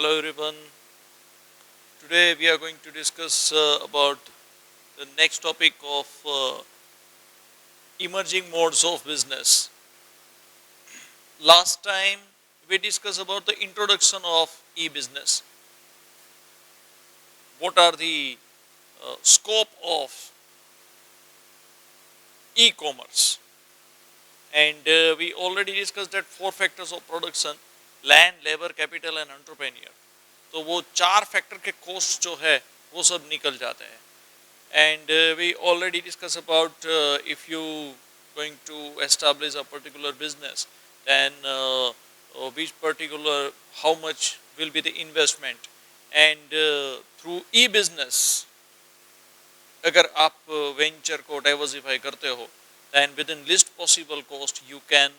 Hello everyone. Today we are going to discuss about the next topic of emerging modes of business. Last time we discussed about the introduction of e-business. What are the scope of e-commerce? And we already discussed that 4 factors of production: land, labor, capital and entrepreneur. तो वो 4 factor के cost जो है वो सब निकल जाते हैं. And we already discussed about if you going to establish a particular business, then which particular, how much will be the investment, and through e-business अगर आप वेंचर को डाइवर्सिफाई करते हो, then within least possible cost you can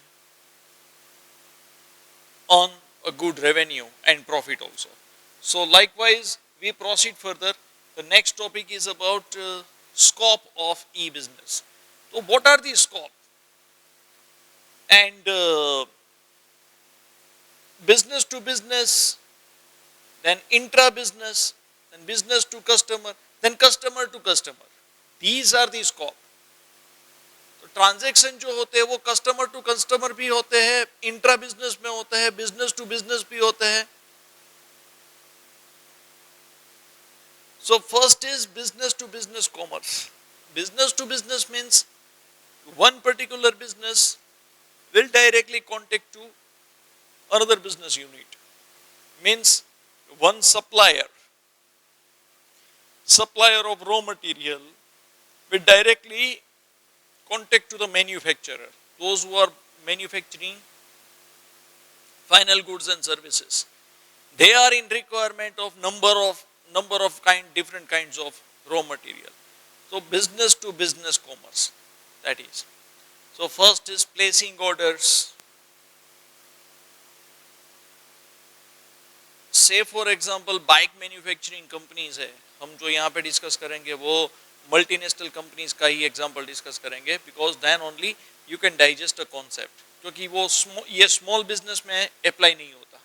earn a good revenue and profit also. So likewise we proceed further. The next topic is about scope of e-business. So what are the scope? And business to business, then intra-business, then business to customer, then customer to customer. These are the scope. तो transaction जो होते हैं वो customer to customer भी होते हैं, intra business में होते हैं, बिजनेस टू बिजनेस भी होते हैं. So first is business to business commerce. Business to business means one particular business will directly contact to another business unit. Means one supplier of raw material will directly contact to the manufacturer, those who are manufacturing final goods and services. They are in requirement of number of different kinds of raw material. So business to business commerce, that is. So first is placing orders. Say for example bike manufacturing companies है, हम जो यहाँ पे discuss करेंगे वो multinational companies का ही example discuss करेंगे, because then only you can digest a concept, क्योंकि वो ये स्मॉल बिजनेस में अप्लाई नहीं होता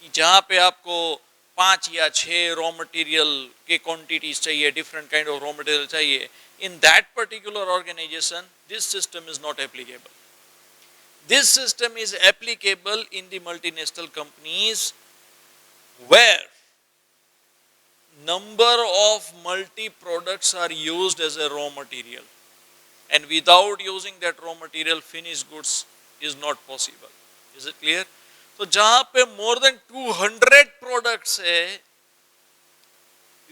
कि जहाँ पे आपको 5 या 6 रॉ मटेरियल के क्वांटिटीज चाहिए, different kind of raw material चाहिए. In that particular organisation this system is not applicable. This system is applicable in the multinational companies where number of multi products are used as a raw material, and without using that raw material finished goods is not possible. Is it clear? So जहाँ पे more than 200 products है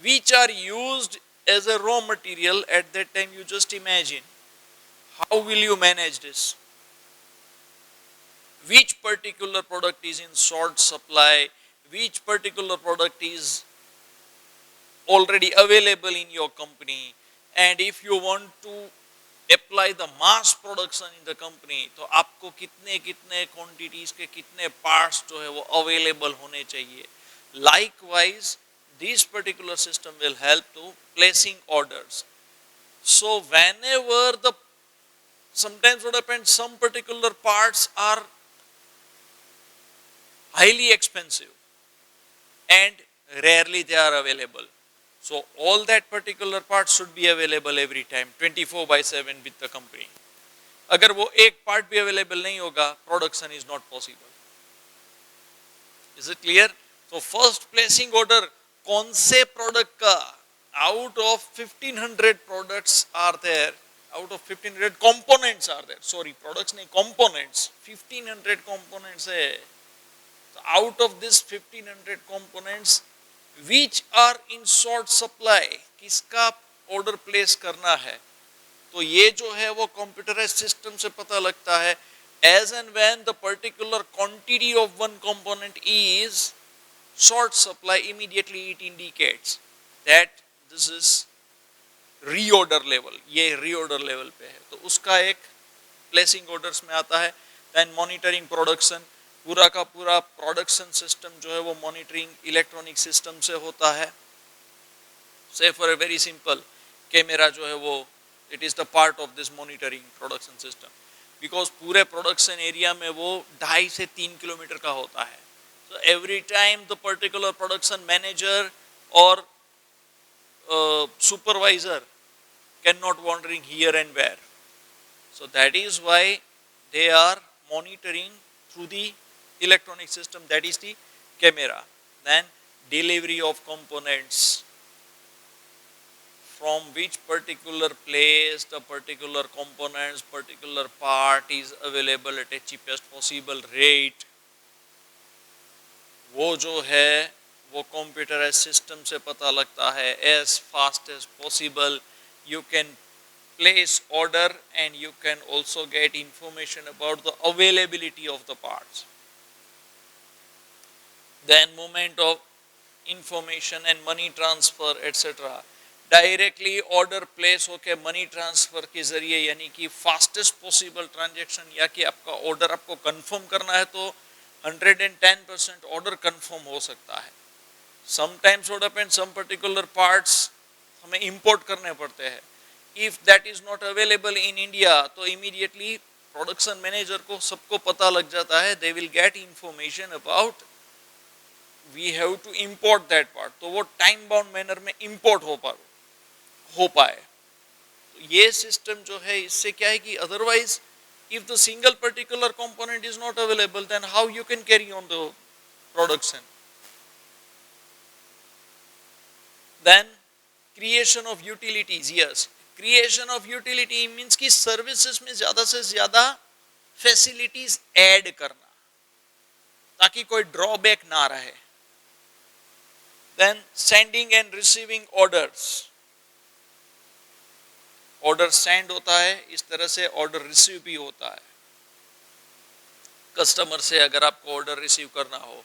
which are used as a raw material, at that time you just imagine how will you manage this. Which particular product is in short supply, which particular product is already available in your company, and if you want to apply the mass production in the company, तो आपको कितने कितने quantities के कितने parts जो है वो available होने चाहिए. Likewise, this particular system will help to placing orders. So whenever sometimes what happens, some particular parts are highly expensive and rarely they are available. So all that particular parts should be available every time, 24/7 with the company. अगर वो एक part भी available नहीं होगा, production is not possible. Is it clear? So first placing order, कौन से product का out of 1500 products are there, out of 1500 components are there. Sorry, products नहीं, components. 1500 components है. So out of this 1500 components, which are in short supply, किसका order place करना है, तो ये जो है वो computerized system से पता लगता है. As and when the particular quantity of one component is short supply, immediately it indicates that this is reorder level. ये reorder level पे है, तो उसका एक placing orders में आता है. Then monitoring production, पूरा का पूरा प्रोडक्शन सिस्टम जो है वो मॉनिटरिंग इलेक्ट्रॉनिक सिस्टम से होता है. से for a very simple, camera जो है वो it is the part of this monitoring production system, because पूरे प्रोडक्शन एरिया में वो 2.5 से 3 किलोमीटर का होता है. So every time the particular production manager or supervisor cannot wandering here and where. So that is why they are monitoring through the electronic system, that is the camera. Then delivery of components, from which particular place the particular components, particular part is available at a cheapest possible rate. वो जो है वो computerise system से पता लगता है. as fast as possible you can place order and you can also get information about the availability of the parts. Then movement of information and money transfer etc. Directly order place होके money transfer के जरिए, यानी कि fastest possible transaction, या कि आपका order आपको confirm करना है तो 110% ऑर्डर कंफर्म हो सकता है. Sometimes what happens, some particular parts हमें इंपोर्ट करने पड़ते हैं. If that is not available in India तो इमीडिएटली प्रोडक्शन मैनेजर को सबको पता लग जाता है. They will get information about we have to import that part. तो वो टाइम बाउंड मैनर में इंपोर्ट हो पाए. तो ये सिस्टम जो है इससे क्या है कि otherwise if the single particular component is not available, then how you can carry on the production. Then creation of utilities. Yes, creation of utility means कि services में ज़्यादा से ज़्यादा facilities add करना ताकि कोई drawback ना रहे. Then sending and receiving orders. Order send होता है, इस तरह से ऑर्डर रिसीव भी होता है. कस्टमर से अगर आपको ऑर्डर रिसीव करना हो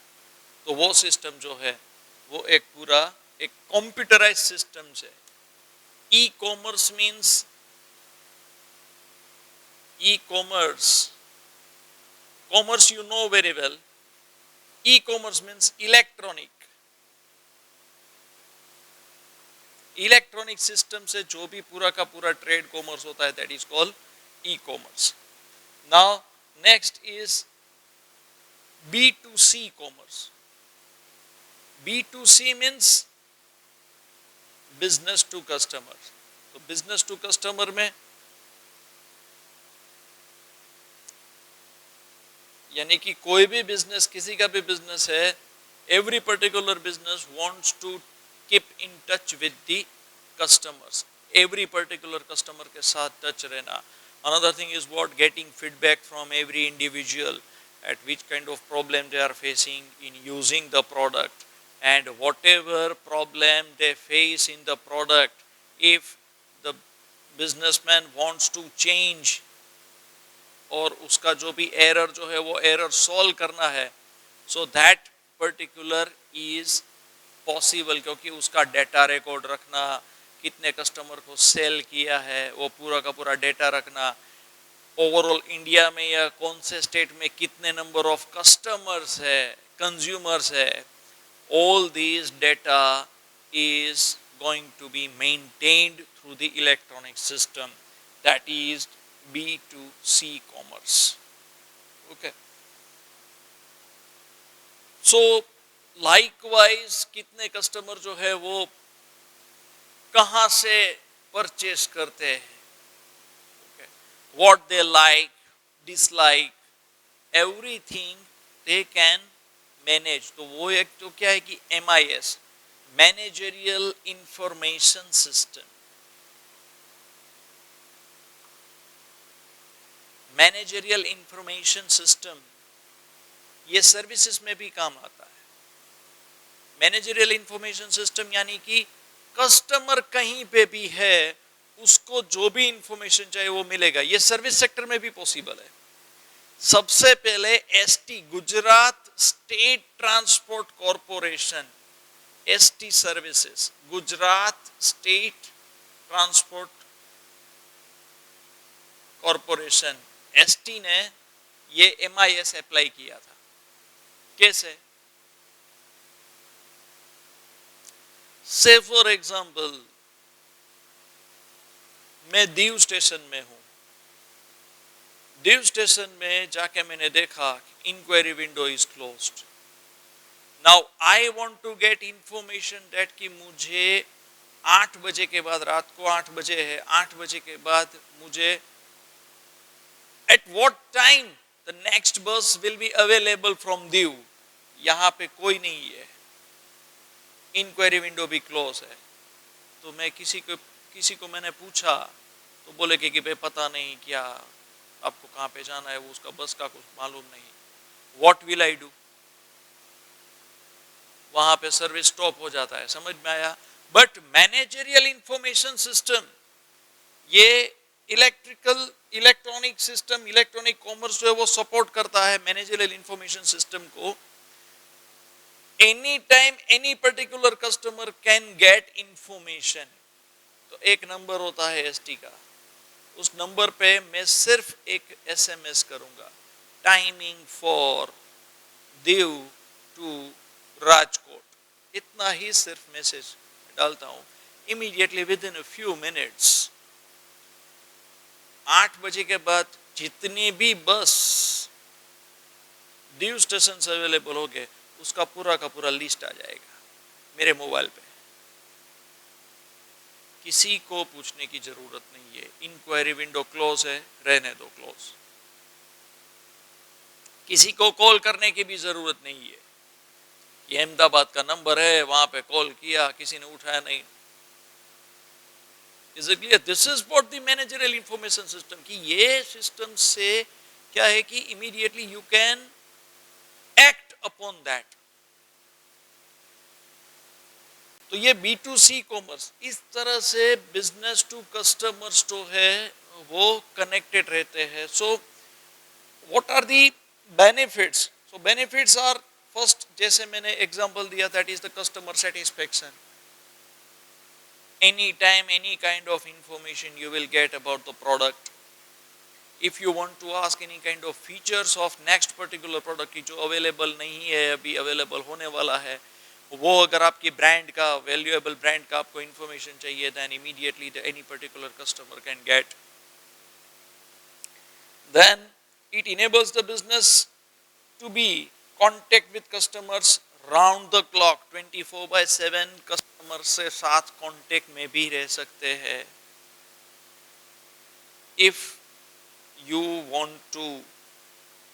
तो वो सिस्टम जो है वो एक पूरा एक कंप्यूटराइज सिस्टम से. E commerce means commerce you know very well. E commerce means electronic. Electronic system से जो भी पूरा का पूरा ट्रेड कॉमर्स होता है that is called e commerce. Now next is B2C commerce. B2C means business to customer. तो business to customer में यानी कि कोई भी बिजनेस, किसी का भी बिजनेस है, every particular business wants to keep in touch with the customers. Every particular customer के साथ टच रहना. Another thing is what getting feedback from every individual at which kind of problem they are facing in using the product, and whatever problem they face in the product, if the businessman wants to change और उसका जो भी error जो है वो error solve करना है, so that particular is possible. क्योंकि उसका डेटा रिकॉर्ड रखना, कितने कस्टमर को सेल किया है वो पूरा का पूरा डेटा रखना, ओवरऑल इंडिया में या कौन से स्टेट में कितने नंबर ऑफ कस्टमर्स है, कंज्यूमर्स है, all these data is going to be maintained through the electronic system. That is B2C commerce. Okay, so likewise कितने कस्टमर जो है वो कहाँ से परचेस करते हैं, what they like, dislike, everything they can manage. तो वो एक तो क्या है कि MIS, managerial information system. Managerial information system ये सर्विसेज में भी काम आता है. मैनेजरियल इंफॉर्मेशन सिस्टम यानी कि कस्टमर कहीं पे भी है उसको जो भी इंफॉर्मेशन चाहिए वो मिलेगा. ये सर्विस सेक्टर में भी पॉसिबल है. सबसे पहले ST Gujarat state transport corporation, ST services, Gujarat state transport corporation, ST ने ये MIS अप्लाई किया था. कैसे? से फॉर एग्जाम्पल मैं दीव स्टेशन में हूं. दीव स्टेशन में जाके मैंने देखा enquiry window is closed. Now I want to get information that कि मुझे 8 बजे के बाद, रात को 8 बजे है, 8 बजे के बाद मुझे at what time the next bus will be available from Diu, यहाँ पे कोई नहीं है, इंक्वायरी विंडो भी क्लोज है। तो मैं किसी को मैंने पूछा तो बोले कि भाई पता नहीं क्या आपको कहाँ पे जाना है, वो उसका बस का कुछ मालूम नहीं। What will I do? वहां पे सर्विस स्टॉप हो जाता है, समझ में आया? बट मैनेजरियल इंफॉर्मेशन सिस्टम, ये इलेक्ट्रॉनिक सिस्टम, इलेक्ट्रॉनिक कॉमर्स जो है वो सपोर्ट करता है मैनेजरियल इंफॉर्मेशन सिस्टम को। Any time any particular customer can get information. तो एक नंबर होता है एसटी का, उस नंबर पे मैं सिर्फ एक एसएमएस करूंगा, timing for Diu to Rajkot, इतना ही सिर्फ मैसेज डालता हूं। Immediately within a few minutes 8 बजे के बाद जितनी भी बस दीव स्टेशन से अवेलेबल हो गए, उसका पूरा का पूरा लिस्ट आ जाएगा मेरे मोबाइल पे। किसी को पूछने की जरूरत नहीं है, इंक्वायरी विंडो क्लोज है, रहने दो क्लोज। किसी को कॉल करने की भी जरूरत नहीं है, ये अहमदाबाद का नंबर है, वहां पे कॉल किया, किसी ने उठाया नहीं। Is it clear? This is what the managerial information system, कि ये सिस्टम से क्या है कि immediately you can act upon that. तो ये B2C कॉमर्स, इस तरह से बिजनेस टू कस्टमर्स जो है वो कनेक्टेड रहते हैं। So what are the benefits? So benefits are, first जैसे मैंने एग्जांपल दिया, that is the customer satisfaction. Any time any kind of information you will get about the product. If you want to ask any kind of features of next particular product की जो available नहीं है, अभी available होने वाला है, वो अगर आपकी ब्रांड का, वैल्यूएबल ब्रांड का आपको इंफॉर्मेशन चाहिए, then immediately any particular customer can get. Then it enables the business to be contact with customers round the clock, 24/7 customer से साथ कांटेक्ट में भी रह सकते हैं। If you want to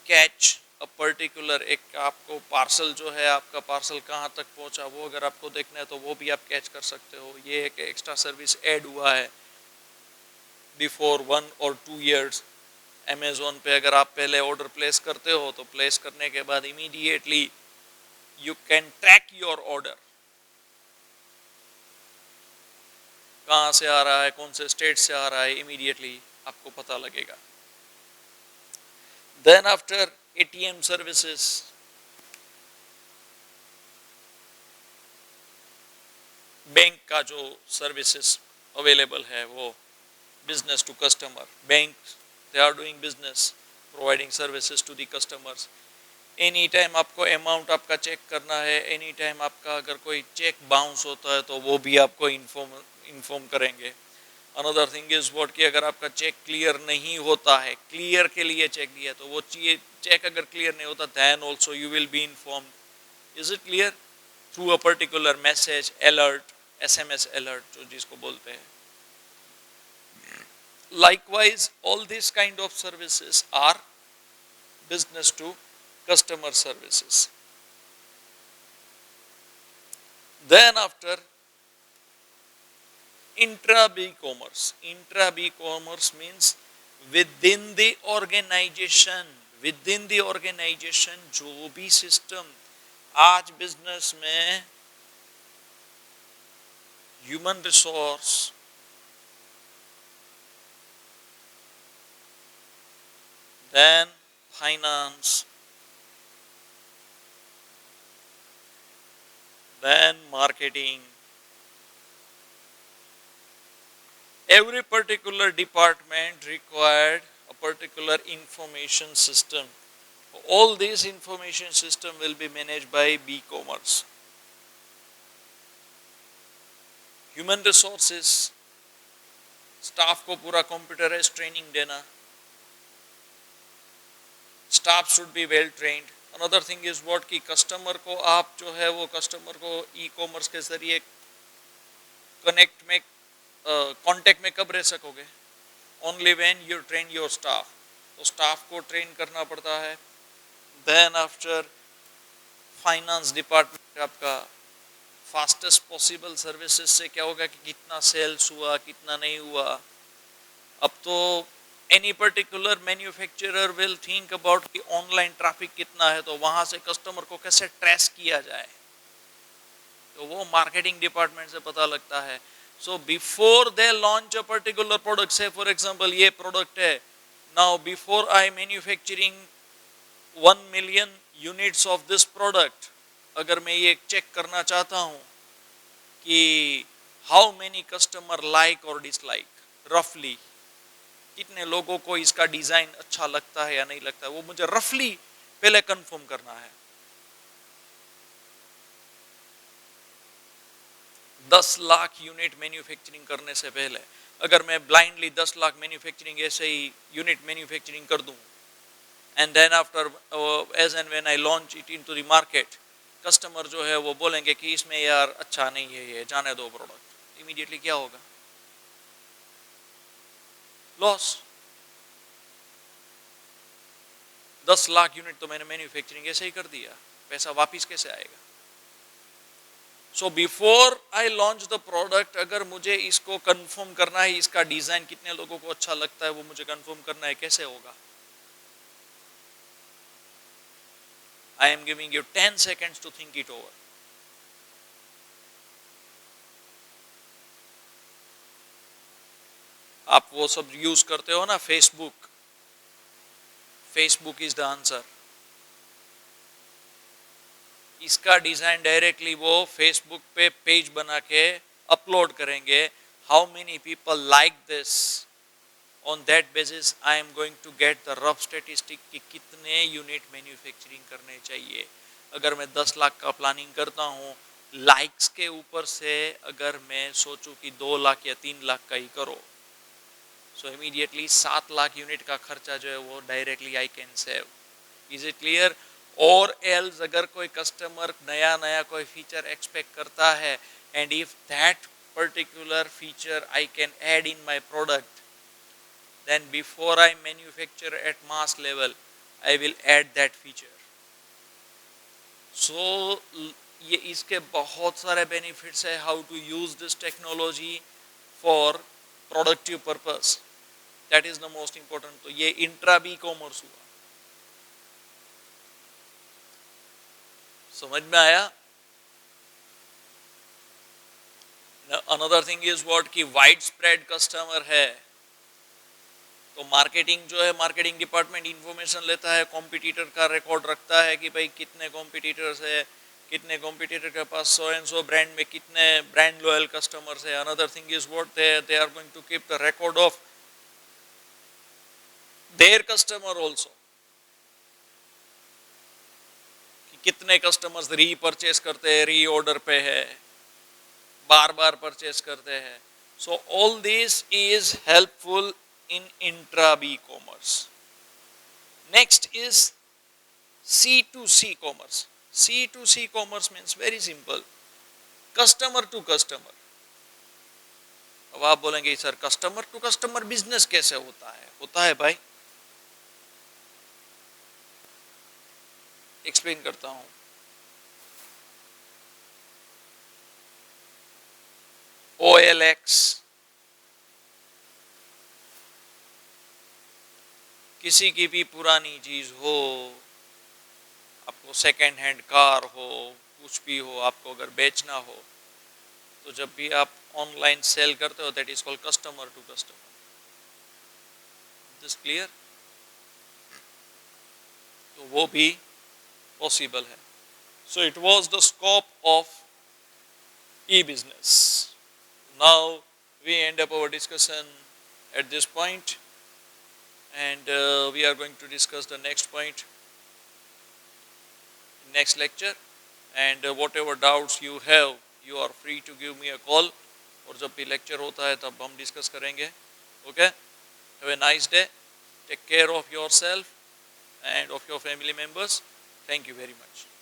catch a particular, एक आपको पार्सल जो है, आपका पार्सल कहाँ तक पहुंचा वो अगर आपको देखना है तो वो भी आप कैच कर सकते हो। ये एक एक्स्ट्रा सर्विस ऐड हुआ है बिफोर 1 or 2 years। अमेज़न पे अगर आप पहले ऑर्डर प्लेस करते हो तो प्लेस करने के बाद immediately you can track your order, कहाँ से आ रहा है, कौन से स्टेट से आ रहा है, इमीडिएटली आपको पता लगेगा। Then after ATM services, bank का जो सर्विसेज अवेलेबल है वो business to customer, bank they are doing business providing services to the customers. Any time आपको अमाउंट आपका चेक करना है, एनी टाइम आपका अगर कोई चेक बाउंस होता है तो वो भी आपको इन्फॉर्म करेंगे। अनदर थिंग इज व्हाट, कि अगर आपका चेक क्लियर नहीं होता है, क्लियर के लिए चेक दिया तो वो चेक अगर क्लियर नहीं होता, then also you will be informed. Is it clear? Through a particular message, alert, SMS alert जो जिसको बोलते हैं। Likewise, all these kind of services are business to customer services. Then after, intra-B-commerce. Intra-B-commerce means within the organization, जो भी system आज business में human resource, then finance, then marketing, every particular department required a particular information system. All these information system will be managed by B-commerce. Human resources, staff को पूरा computerized training देना, staff should be well trained, another thing is what कि customer को आप जो है वो customer को ई कॉमर्स के जरिए कनेक्ट में कांटेक्ट में कब रह सकोगे? Only when you train your staff. तो स्टाफ को ट्रेन करना पड़ता है। देन आफ्टर फाइनेंस डिपार्टमेंट आपका फास्टेस्ट पॉसिबल सर्विसेज से क्या होगा कि कितना सेल्स हुआ कितना नहीं हुआ। अब तो any particular manufacturer will think about कि ऑनलाइन ट्रैफिक कितना है, तो वहां से कस्टमर को कैसे ट्रेस किया जाए, तो वो मार्केटिंग डिपार्टमेंट से पता लगता है। So before they launch a particular product, से फॉर एग्जांपल ये प्रोडक्ट है, now before I manufacturing 1 million units of this product, अगर मैं ये चेक करना चाहता हूँ कि हाउ मेनी कस्टमर लाइक और डिसलाइक, रफली कितने लोगों को इसका डिजाइन अच्छा लगता है या नहीं लगता है, वो मुझे रफली पहले कंफर्म करना है। 10 लाख यूनिट मैन्युफैक्चरिंग करने से पहले अगर मैं ब्लाइंडली 10 लाख मैन्युफैक्चरिंग ऐसे ही यूनिट मैन्युफैक्चरिंग कर दूं, and then after as and when I launch it into the market, customer जो है वो बोलेंगे कि इसमें यार अच्छा नहीं है, ये जाने दो प्रोडक्ट, इमीडिएटली क्या होगा? लॉस। 10 लाख यूनिट तो मैंने मैन्युफैक्चरिंग ऐसे ही कर दिया, पैसा वापिस कैसे आएगा? So before I launch the product, अगर मुझे इसको कंफर्म करना है, इसका डिजाइन कितने लोगों को अच्छा लगता है वो मुझे कंफर्म करना है, कैसे होगा? I am giving you 10 seconds to think it over. आप वो सब यूज करते हो ना, Facebook, Facebook is the answer. इसका डिजाइन डायरेक्टली वो फेसबुक पे पेज बना के अपलोड करेंगे, how many people like this, on that basis I am going to get the rough statistic कि कितने यूनिट मैन्युफैक्चरिंग करने चाहिए। अगर मैं 10 लाख का प्लानिंग करता हूँ, लाइक्स के ऊपर से अगर मैं सोचूं कि 2 लाख या 3 लाख का ही करो, सो इमीडिएटली 7 लाख यूनिट का खर्चा जो है वो directly I can save. Is it clear? और एल्स अगर कोई कस्टमर नया नया कोई फीचर एक्सपेक्ट करता है, and if that particular feature I can add in my product, then before I manufacture at mass level, I will add that feature. So ये इसके बहुत सारे बेनिफिट्स है, how to use this technology for productive purpose, that is the most important. तो ये intra B commerce हुआ, समझ में आया? अनदर थिंग इज व्हाट कि वाइड स्प्रेड कस्टमर है, तो मार्केटिंग जो है, मार्केटिंग डिपार्टमेंट इंफॉर्मेशन लेता है, कॉम्पिटिटर का रिकॉर्ड रखता है कि भाई कितने कॉम्पिटिटर्स है, कितने कॉम्पिटिटर के पास सो एंड सो ब्रांड में कितने ब्रांड लॉयल कस्टमर्स है। Another thing is what they are going to keep the record of their customer also, कि कितने कस्टमर्स रीपरचेस करते हैं, रीऑर्डर पे है, बार बार परचेस करते हैं। So all this is helpful in intra-B commerce. Next is C2C commerce. C2C commerce means very simple, customer to customer. अब आप बोलेंगे sir customer to customer business कैसे होता है? होता है भाई, एक्सप्लेन करता हूं। OLX, किसी की भी पुरानी चीज हो, आपको सेकेंड हैंड कार हो, कुछ भी हो, आपको अगर बेचना हो, तो जब भी आप ऑनलाइन सेल करते हो, that is called customer to customer. This clear? तो वो भी पॉसिबल है। So it was the scope of e business. Now we end up our discussion at this point, and we are going to discuss the next point next lecture, and whatever doubts you have, you are free to give me a call, और जब भी lecture होता है तब हम discuss करेंगे। Okay, have a nice day, take care of yourself and of your family members, Thank you very much.